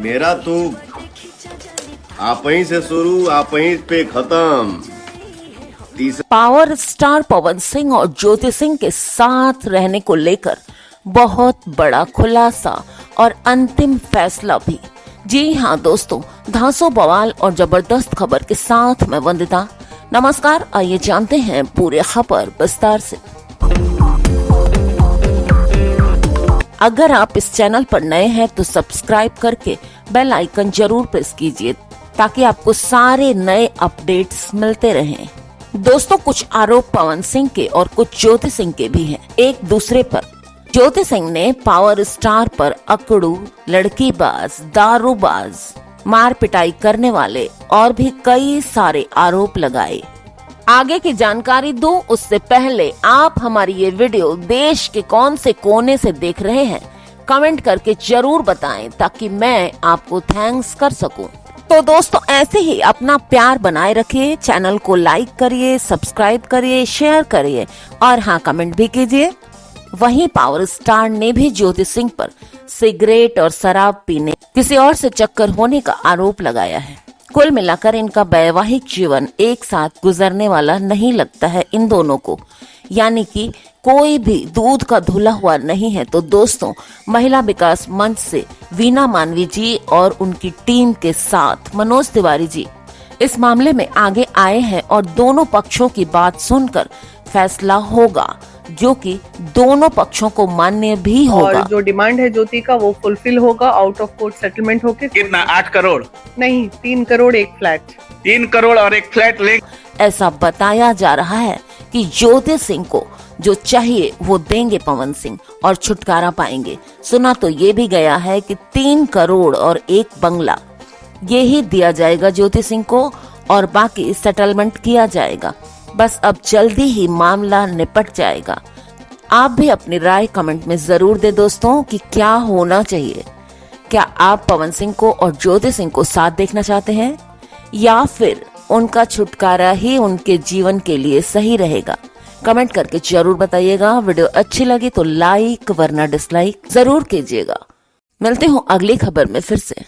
मेरा तो आप ही से शुरू आप ही पे खत्म। पावर स्टार पवन सिंह और ज्योति सिंह के साथ रहने को लेकर बहुत बड़ा खुलासा और अंतिम फैसला भी। जी हाँ दोस्तों, धांसू बवाल और जबरदस्त खबर के साथ मैं वंदिता। नमस्कार, आइए जानते हैं पूरे खबर विस्तार से। अगर आप इस चैनल पर नए हैं तो सब्सक्राइब करके बेल आइकन जरूर प्रेस कीजिए ताकि आपको सारे नए अपडेट्स मिलते रहें। दोस्तों, कुछ आरोप पवन सिंह के और कुछ ज्योति सिंह के भी हैं एक दूसरे पर। ज्योति सिंह ने पावर स्टार पर अकड़ू, लड़कीबाज, दारूबाज, मार पिटाई करने वाले और भी कई सारे आरोप लगाए। आगे की जानकारी दूं उससे पहले आप हमारी ये वीडियो देश के कौन से कोने से देख रहे हैं कमेंट करके जरूर बताएं ताकि मैं आपको थैंक्स कर सकूं। तो दोस्तों, ऐसे ही अपना प्यार बनाए रखिए, चैनल को लाइक करिए, सब्सक्राइब करिए, शेयर करिए और हाँ, कमेंट भी कीजिए। वहीं पावर स्टार ने भी ज्योति सिंह पर सिगरेट और शराब पीने, किसी और से चक्कर होने का आरोप लगाया है। कुल मिलाकर इनका वैवाहिक जीवन एक साथ गुजरने वाला नहीं लगता है इन दोनों को, यानी कि कोई भी दूध का धुला हुआ नहीं है। तो दोस्तों, महिला विकास मंच से वीना मानवी जी और उनकी टीम के साथ मनोज तिवारी जी इस मामले में आगे आए हैं और दोनों पक्षों की बात सुनकर फैसला होगा जो कि दोनों पक्षों को मान्य भी होगा। और जो डिमांड है ज्योति का वो फुलफिल होगा, आउट ऑफ कोर्ट सेटलमेंट होके। कितना? 8 करोड़ नहीं, 3 करोड़ एक फ्लैट। 3 करोड़ और एक फ्लैट ले। ऐसा बताया जा रहा है कि ज्योति सिंह को जो चाहिए वो देंगे पवन सिंह और छुटकारा पाएंगे। सुना तो ये भी गया है कि 3 करोड़ और एक बंगला ये ही दिया जाएगा ज्योति सिंह को और बाकी सेटलमेंट किया जाएगा। बस अब जल्दी ही मामला निपट जाएगा। आप भी अपनी राय कमेंट में जरूर दे दोस्तों कि क्या होना चाहिए। क्या आप पवन सिंह को और ज्योति सिंह को साथ देखना चाहते हैं या फिर उनका छुटकारा ही उनके जीवन के लिए सही रहेगा? कमेंट करके जरूर बताइएगा। वीडियो अच्छी लगी तो लाइक वरना डिसलाइक जरूर कीजिएगा। मिलते हूँ अगली खबर में फिर से।